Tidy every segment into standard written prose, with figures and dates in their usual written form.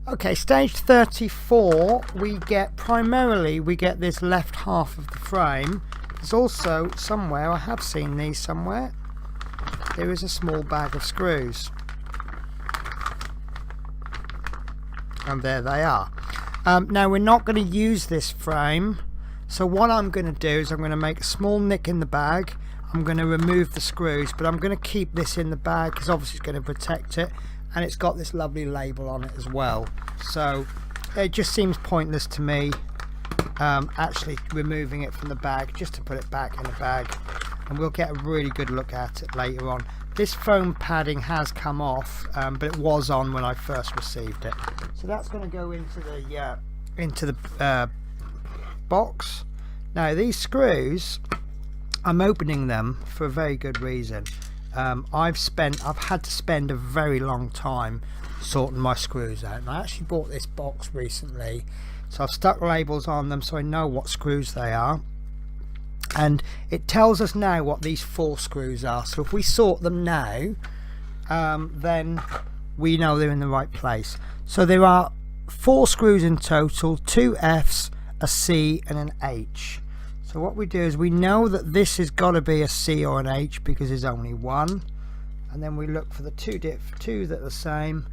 Okay, stage 34, we get this left half of the frame. There's also somewhere, I have seen these somewhere, there is a small bag of screws. And there they are. Now we're not going to use this frame, so what I'm going to do is I'm going to make a small nick in the bag. I'm going to remove the screws, but I'm going to keep this in the bag because obviously it's going to protect it, and it's got this lovely label on it as well. So it just seems pointless to me actually removing it from the bag, just to put it back in the bag, and we'll get a really good look at it later on. This foam padding has come off, but it was on when I first received it. So that's going to go into the box. Now these screws, I'm opening them for a very good reason. I've had to spend a very long time sorting my screws out, and I actually bought this box recently, so I've stuck labels on them so I know what screws they are, and it tells us now what these 4 screws are. So if we sort them now, then we know they're in the right place. So there are 4 screws in total, 2 F's, a C and an H. So what we do is we know that this has got to be a C or an H because there's only one, and then we look for the two that are the same.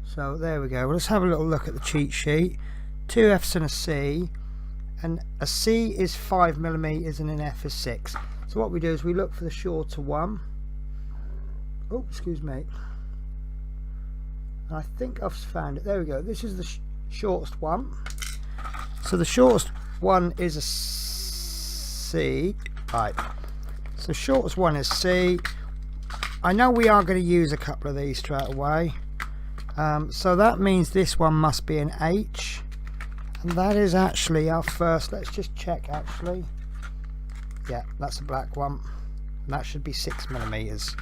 So there we go. Well, let's have a little look at the cheat sheet. 2 F's and a C, and a C is 5mm and an F is 6. So what we do is we look for the shorter one. Oh, excuse me. I think I've found it. There we go. This is the shortest one. So the shortest one is a C. Right. So the shortest one is C. I know we are going to use a couple of these straight away. So that means this one must be an H. And that is actually our first. Let's just check actually. Yeah, that's a black one. And that should be 6mm.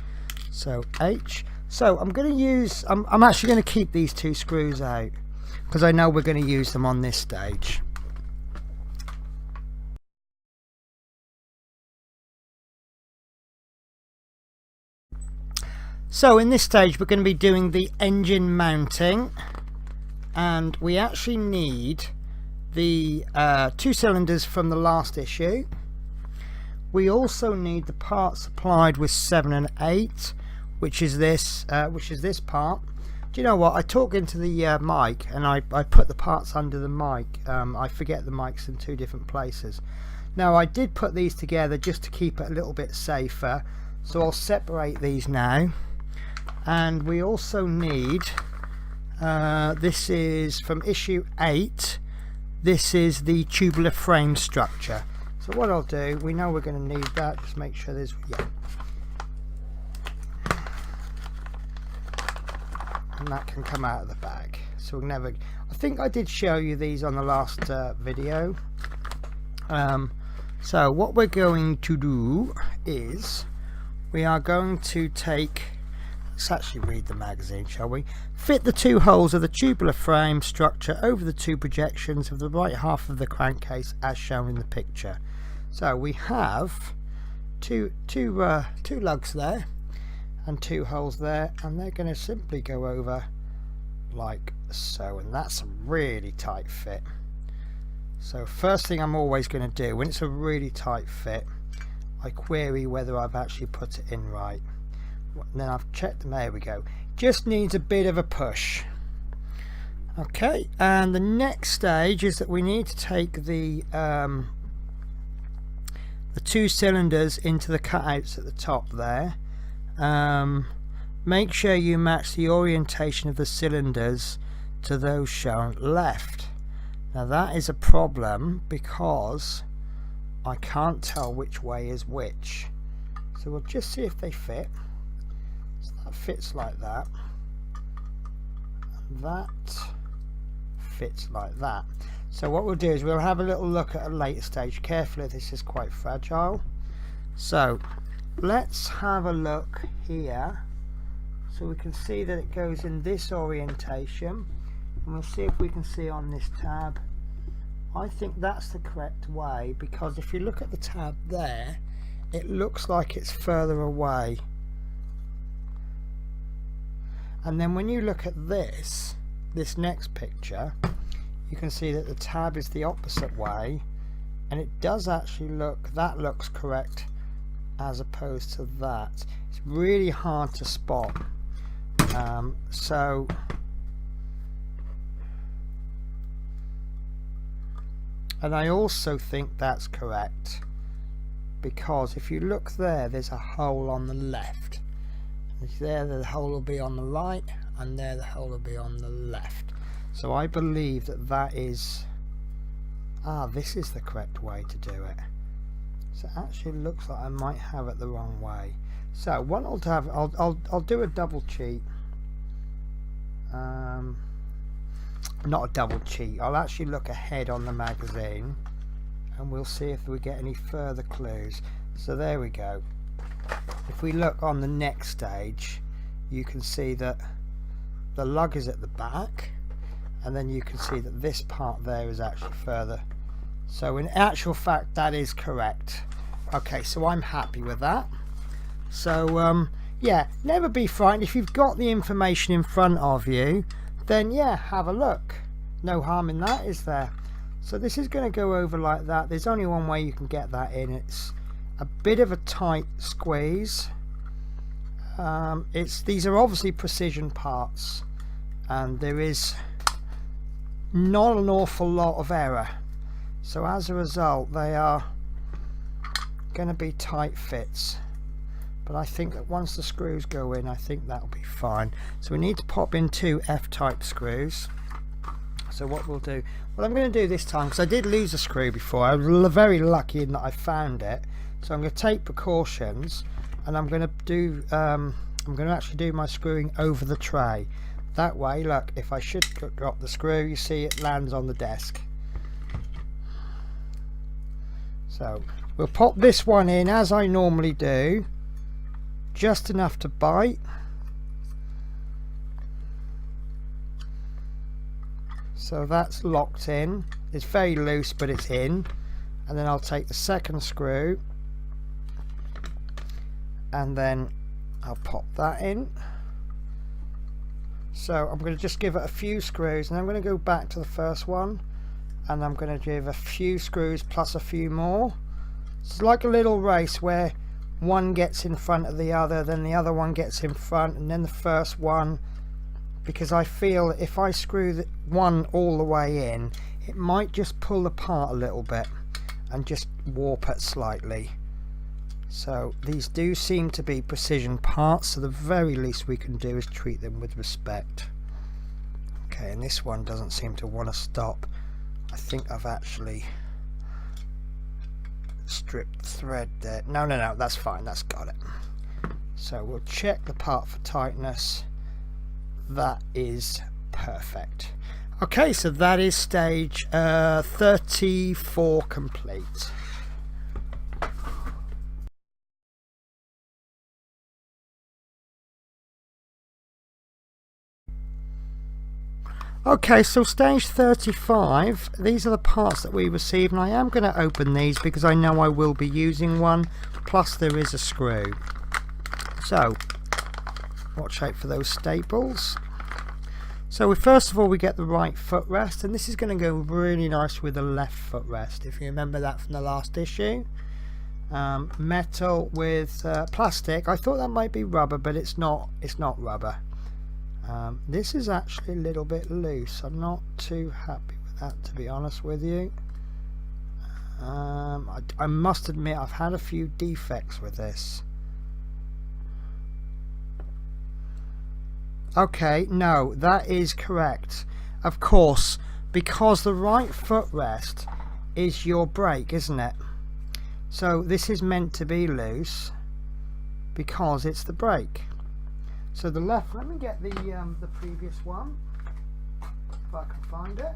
So H. So I'm going to use, I'm actually going to keep these 2 screws out because I know we're going to use them on this stage. So in this stage we're going to be doing the engine mounting, and we actually need the 2 cylinders from the last issue. We also need the part supplied with 7 and 8, which is this part. Do you know what, I talk into the mic and I put the parts under the mic. I forget the mic's in 2 different places. Now I did put these together just to keep it a little bit safer, so I'll separate these now. And we also need, this is from issue 8, this is the tubular frame structure. So what I'll do, we know we're going to need that, just make sure there's, yeah. And that can come out of the bag. So we'll never, I think I did show you these on the last video. So what we're going to do is, we are going to take, let's actually read the magazine, shall we? Fit the 2 holes of the tubular frame structure over the 2 projections of the right half of the crankcase as shown in the picture. So we have two lugs there and 2 holes there, and they're going to simply go over like so, and that's a really tight fit. So first thing I'm always going to do when it's a really tight fit, I query whether I've actually put it in right. And then I've checked them. There we go. Just needs a bit of a push. Okay, and the next stage is that we need to take the 2 cylinders into the cutouts at the top there. Make sure you match the orientation of the cylinders to those shown left. Now that is a problem because I can't tell which way is which. So we'll just see if they fit. So that fits like that. And that fits like that. So what we'll do is we'll have a little look at a later stage. Carefully, this is quite fragile. So let's have a look here. So we can see that it goes in this orientation. And we'll see if we can see on this tab. I think that's the correct way, because if you look at the tab there, it looks like it's further away. And then when you look at this next picture, you can see that the tab is the opposite way, and it does actually look, that looks correct as opposed to that. It's really hard to spot. And I also think that's correct, because if you look there, there's a hole on the left. There the hole will be on the right, and there the hole will be on the left. So I believe that that is, this is the correct way to do it. So it actually looks like I might have it the wrong way. So what I'll have, I'll do a double cheat. Not a double cheat, I'll actually look ahead on the magazine and we'll see if we get any further clues. So there we go. If we look on the next stage, you can see that the lug is at the back, and then you can see that this part there is actually further. So in actual fact, that is correct. Okay, so I'm happy with that. So yeah, never be frightened. If you've got the information in front of you, then yeah, have a look. No harm in that, is there? So this is going to go over like that. There's only one way you can get that in. It's a bit of a tight squeeze. These are obviously precision parts, and there is not an awful lot of error. So as a result, they are going to be tight fits. But I think that once the screws go in, I think that'll be fine. So we need to pop in 2 F-type screws. So what we'll do, what I'm going to do this time, because I did lose a screw before, I was very lucky in that I found it. So I'm going to take precautions, and I'm going to do, I'm going to actually do my screwing over the tray. That way, look, if I should drop the screw, you see it lands on the desk. So we'll pop this one in as I normally do, just enough to bite. So that's locked in. It's very loose, but it's in. And then I'll take the second screw, and then I'll pop that in. So I'm going to just give it a few screws, and I'm going to go back to the first one, and I'm going to give a few screws plus a few more. It's like a little race where one gets in front of the other, then the other one gets in front, and then the first one, because I feel if I screw the one all the way in, it might just pull apart a little bit and just warp it slightly. So these do seem to be precision parts, so the very least we can do is treat them with respect. Okay, and this one doesn't seem to want to stop. I think I've actually stripped thread there. No, that's fine, that's got it. So we'll check the part for tightness. That is perfect. Okay, so that is stage 34 complete. Okay, so stage 35, these are the parts that we received, and I am going to open these because I know I will be using one, plus there is a screw. So watch out for those staples. So first of all, we get the right footrest, and this is going to go really nice with the left footrest, if you remember that from the last issue. Metal with plastic. I thought that might be rubber, but it's not rubber. This is actually a little bit loose. I'm not too happy with that, to be honest with you. I must admit I've had a few defects with this. Okay, no, that is correct. Of course, because the right footrest is your brake, isn't it? So this is meant to be loose because it's the brake. So the left, let me get the previous one, if I can find it.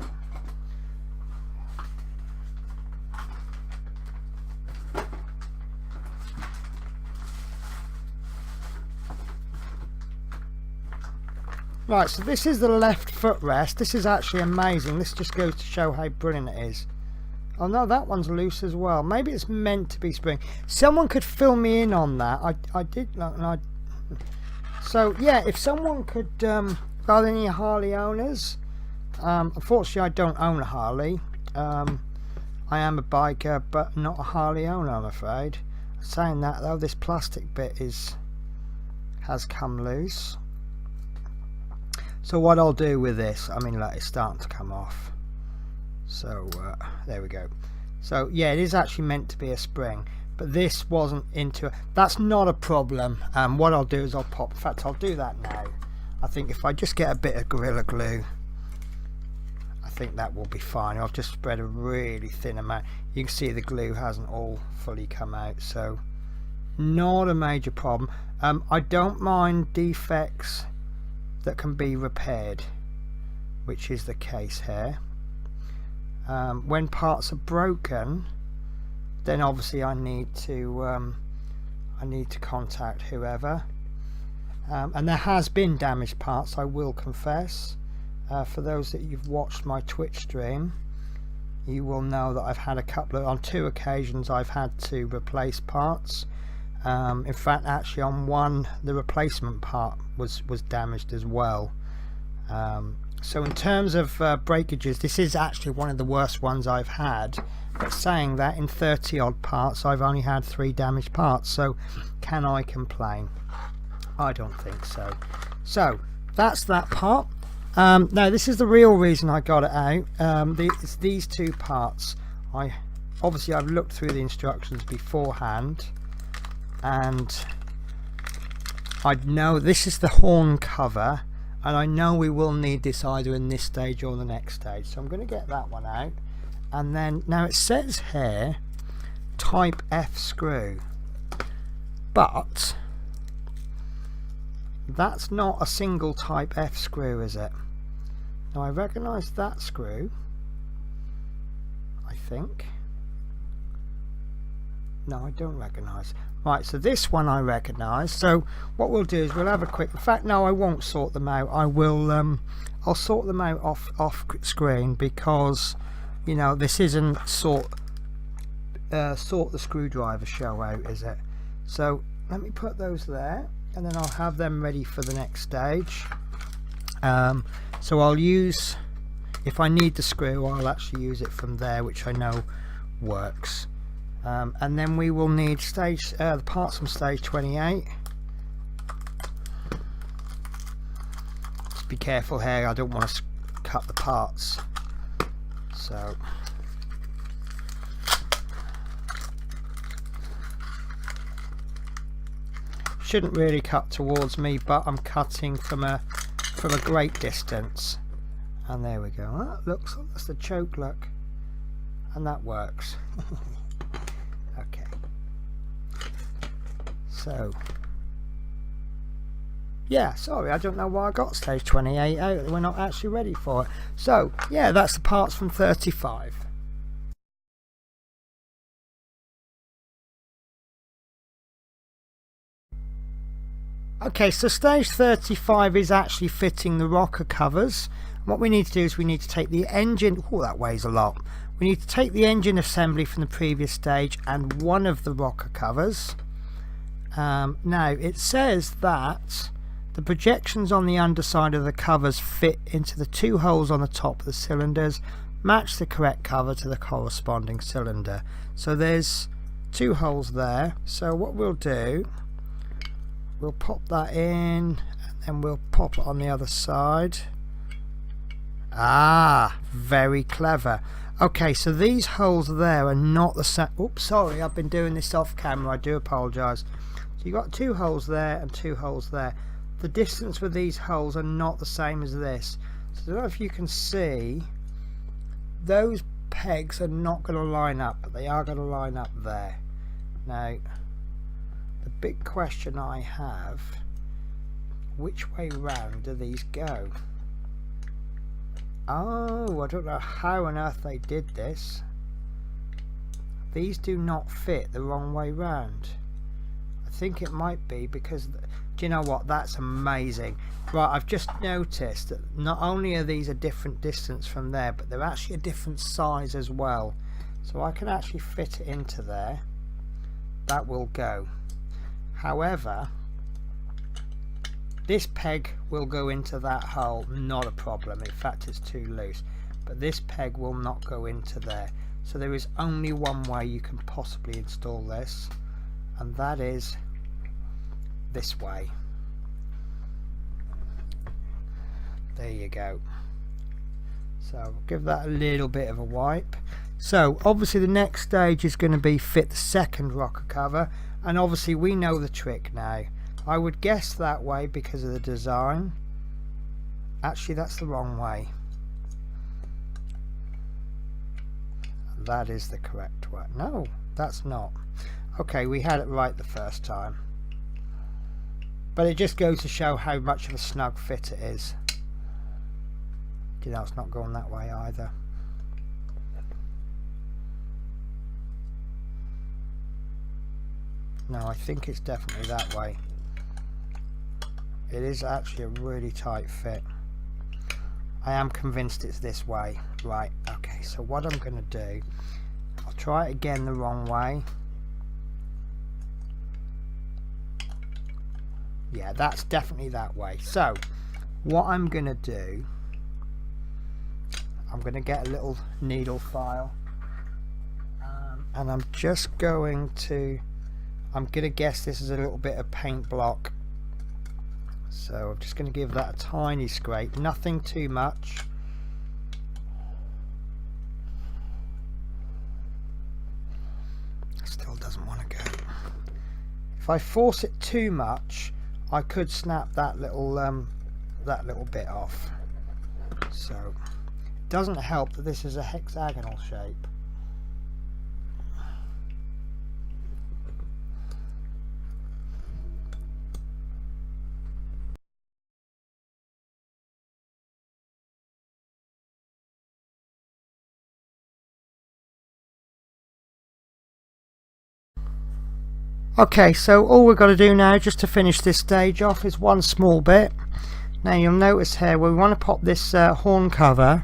Right, so this is the left footrest. This is actually amazing. This just goes to show how brilliant it is. Oh no, that one's loose as well. Maybe it's meant to be spring. Someone could fill me in on that. I did, So yeah, if someone could, are there any Harley owners? Unfortunately I don't own a Harley. I am a biker but not a Harley owner, I'm afraid. Saying that though, this plastic bit has come loose. So what I'll do with this, I mean, like, it's starting to come off. So there we go. So yeah, it is actually meant to be a spring, but this wasn't into it. That's not a problem. What I'll do is I'll pop, in fact I'll do that now. I think if I just get a bit of Gorilla Glue, I think that will be fine. I'll just spread a really thin amount. You can see the glue hasn't all fully come out, so not a major problem. I don't mind defects that can be repaired, which is the case here. When parts are broken, then obviously I need to contact whoever. And there has been damaged parts, I will confess. For those that you've watched my Twitch stream, you will know that I've had on 2 occasions I've had to replace parts. In fact, actually on one, the replacement part was damaged as well. So in terms of breakages, this is actually one of the worst ones I've had. But saying that, in 30 odd parts I've only had 3 damaged parts, so can I complain? I don't think so. So that's that part. Now this is the real reason I got it out. It's these 2 parts. Obviously I've looked through the instructions beforehand, and I know this is the horn cover, and I know we will need this either in this stage or the next stage, so I'm going to get that one out. And then now it says here type F screw, but that's not a single type F screw, is it? Now I recognise that screw, I think. No, I don't recognise. Right, so this one I recognise. So what we'll do is we'll have a quick, in fact no, I won't sort them out. I will I'll sort them out off screen, because you know this isn't sort the screwdriver show out, is it? So let me put those there, and then I'll have them ready for the next stage. So I'll use, if I need the screw, I'll actually use it from there, which I know works. And then we will need the parts from stage 28. Just be careful here, I don't want to cut the parts. So shouldn't really cut towards me, but I'm cutting from a great distance. And there we go. That looks, that's the choke look, and that works. Okay, so yeah, sorry, I don't know why I got stage 28 out. We're not actually ready for it. So yeah, that's the parts from 35. Okay, so stage 35 is actually fitting the rocker covers. What we need to do is we need to take the engine, oh that weighs a lot. We need to take the engine assembly from the previous stage and one of the rocker covers. Now it says that the projections on the underside of the covers fit into the 2 holes on the top of the cylinders, match the correct cover to the corresponding cylinder. So there's 2 holes there. So what we'll do, we'll pop that in, and then we'll pop it on the other side. Ah, very clever. Okay, so these holes there are not the same. Oops, sorry, I've been doing this off camera, I do apologise. So you've got 2 holes there and 2 holes there. The distance with these holes are not the same as this. So I don't know if you can see, those pegs are not going to line up, but they are going to line up there. Now the big question I have, which way round do these go? Oh, I don't know how on earth they did this. These do not fit the wrong way round. I think it might be because, do you know what, that's amazing. Right, I've just noticed that not only are these a different distance from there, but they're actually a different size as well. So I can actually fit it into there. That will go. However, This peg will go into that hole, not a problem. In fact, it's too loose, but this peg will not go into there. So there is only one way you can possibly install this, and that is this way. There you go. So give that a little bit of a wipe. So obviously the next stage is going to be fit the second rocker cover, and obviously we know the trick now. I would guess that way because of the design. Actually, that's the wrong way. That is the correct way. No, that's not. Okay, we had it right the first time. But it just goes to show how much of a snug fit it is. You know, it's not going that way either. No, I think it's definitely that way. It is actually a really tight fit. I am convinced it's this way. Right, okay, so what I'm going to do, I'll try it again the wrong way. Yeah, that's definitely that way. So what I'm going to do, I'm going to get a little needle file, and I'm just going to, I'm going to guess this is a little bit of paint block. So I'm just going to give that a tiny scrape, nothing too much. Still doesn't want to go. If I force it too much, I could snap that little bit off. So it doesn't help that this is a hexagonal shape. Okay, so all we've got to do now just to finish this stage off is one small bit. Now you'll notice here we want to pop this horn cover,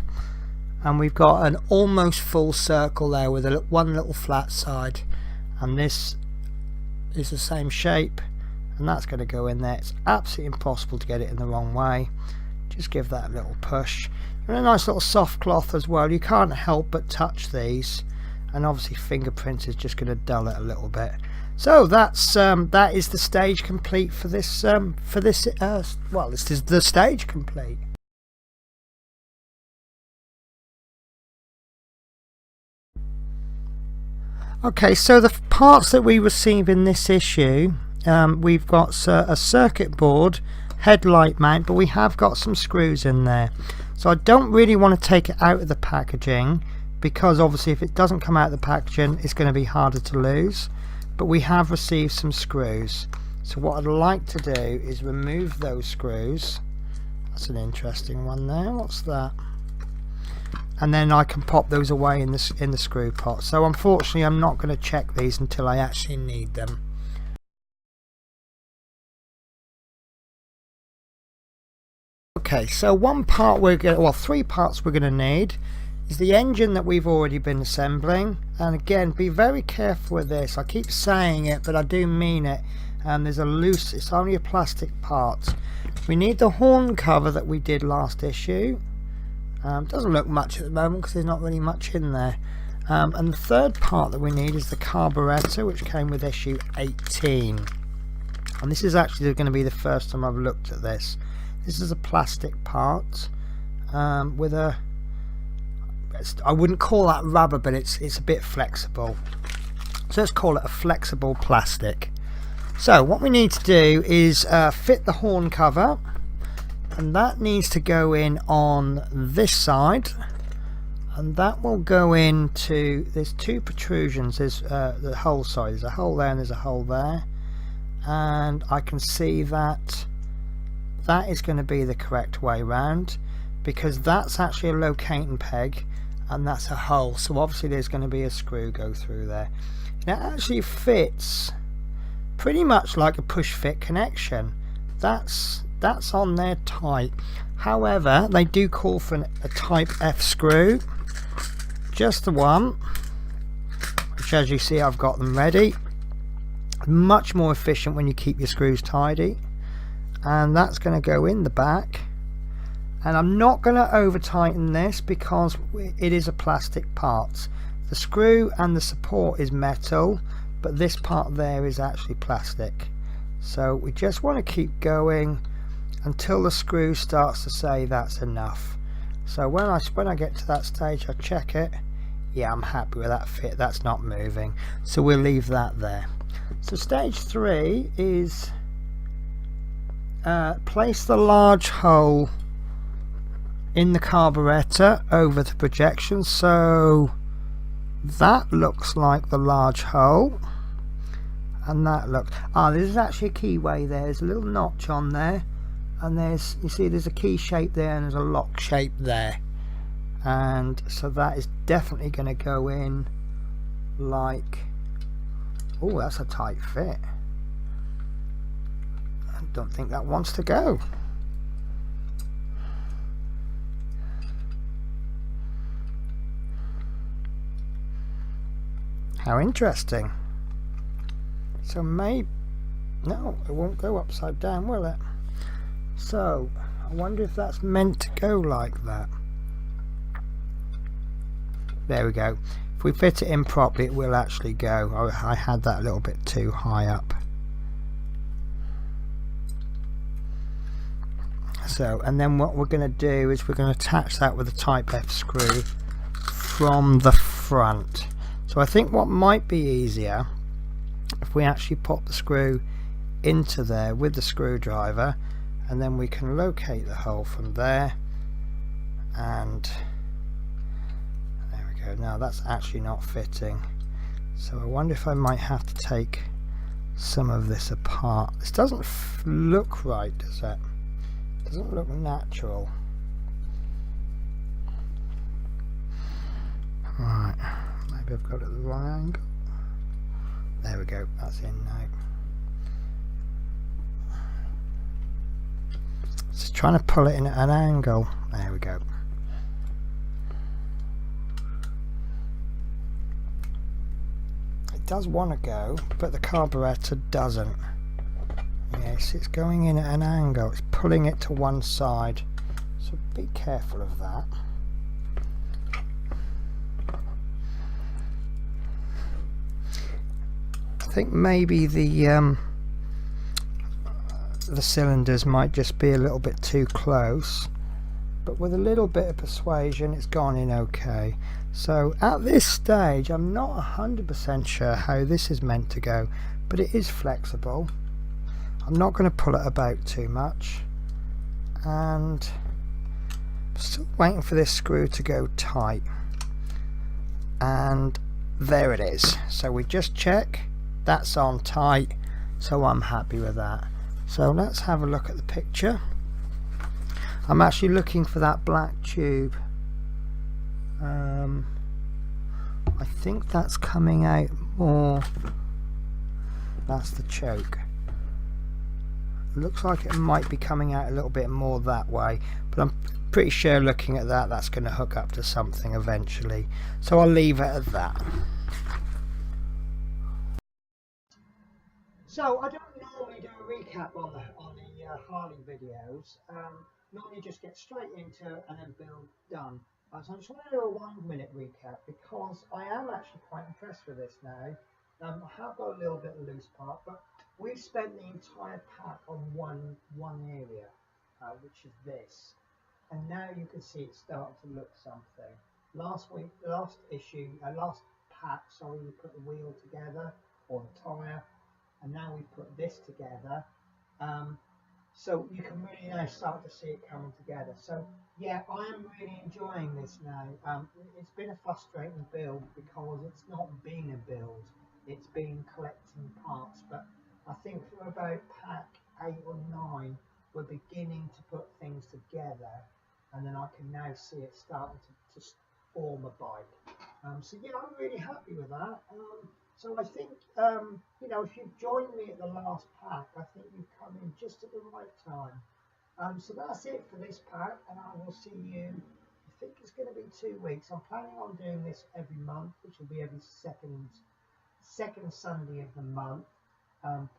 and we've got an almost full circle there with one little flat side, and this is the same shape, and that's going to go in there. It's absolutely impossible to get it in the wrong way. Just give that a little push. And a nice little soft cloth as well. You can't help but touch these, and obviously fingerprints is just going to dull it a little bit. So that's that is the stage complete for this well, this is the stage complete. Okay, so the parts that we receive in this issue, we've got a circuit board, headlight mount, but we have got some screws in there. So I don't really want to take it out of the packaging, because obviously if it doesn't come out of the packaging it's going to be harder to lose. But we have received some screws, so what I'd like to do is remove those screws. That's an interesting one there. What's that? And then I can pop those away in the screw pot. So unfortunately I'm not going to check these until I actually need them. Okay, so one part three parts we're going to need is the engine that we've already been assembling. And again, be very careful with this. I keep saying it, but I do mean it. There's a loose, it's only a plastic part. We need the horn cover that we did last issue. Doesn't look much at the moment because there's not really much in there. And the third part that we need is the carburetor, which came with issue 18. And this is actually going to be the first time I've looked at this. This is a plastic part with a, I wouldn't call that rubber, but it's a bit flexible. So let's call it a flexible plastic. So what we need to do is fit the horn cover, and that needs to go in on this side, and that will go into, there's two protrusions, there's the hole, sorry, there's a hole there and there's a hole there, and I can see that that is going to be the correct way round, because that's actually a locating peg and that's a hole, so obviously there's going to be a screw go through there. And it actually fits pretty much like a push fit connection. That's on there tight. However, they do call for a type F screw, just the one, which as you see I've got them ready. Much more efficient when you keep your screws tidy. and that's going to go in the back. And I'm not going to over tighten this because it is a plastic part. The screw and the support is metal, but this part there is actually plastic. So we just want to keep going until the screw starts to say that's enough. So when I get to that stage, I check it. Yeah, I'm happy with that fit. That's not moving. So we'll leave that there. So stage 3 is place the large hole in the carburetor over the projection. So that looks like the large hole, and that looks, there's actually a keyway there. There's a little notch on there, and there's, you see there's a key shape there and there's a lock shape there, and so that is definitely going to go in like, oh, that's a tight fit. I don't think that wants to go. How interesting. So maybe, no, it won't go upside down, will it? So I wonder if that's meant to go like that. There we go. If we fit it in properly, it will actually go. I had that a little bit too high up. So, and then what we're going to do is we're going to attach that with a Type F screw from the front. So I think what might be easier if we actually pop the screw into there with the screwdriver, and then we can locate the hole from there, and there we go. Now that's actually not fitting, so I wonder if I might have to take some of this apart. This doesn't look right, does it? Doesn't look natural. Right, maybe I've got it at the wrong angle. There we go, that's in now. Just trying to pull it in at an angle. There we go. It does want to go, but the carburetor doesn't. Yes, it's going in at an angle. It's pulling it to one side. So be careful of that. I think maybe the cylinders might just be a little bit too close, but with a little bit of persuasion it's gone in okay. So at this stage I'm not 100% sure how this is meant to go, but it is flexible. I'm not going to pull it about too much, and I'm still waiting for this screw to go tight, and there it is. So we just check that's on tight, so I'm happy with that. So let's have a look at the picture. I'm actually looking for that black tube. I think that's coming out more. That's the choke. It looks like it might be coming out a little bit more that way, but I'm pretty sure looking at that, that's going to hook up to something eventually. So I'll leave it at that. So I don't normally do a recap on the Harley videos. Normally just get straight into it and then build done. So I just want to do a 1 minute recap because I am actually quite impressed with this now. I have got a little bit of loose part, but we've spent the entire pack on one area, which is this. And now you can see it's starting to look something. Last pack, sorry, we put the wheel together, or the tyre, and now we've put this together. So you can really now start to see it coming together. So yeah, I am really enjoying this now. It's been a frustrating build because it's not been a build, it's been collecting parts, but I think for about pack 8 or 9 we're beginning to put things together, and then I can now see it starting to form a bike. So yeah, I'm really happy with that. So I think, you know, if you joined me at the last pack, I think you've come in just at the right time. So that's it for this pack, and I will see you, I think it's going to be 2 weeks. I'm planning on doing this every month, which will be every second Sunday of the month,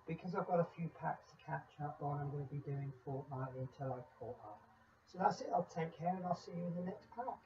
because I've got a few packs to catch up on. I'm going to be doing fortnightly until I've caught up. So that's it. I'll take care and I'll see you in the next pack.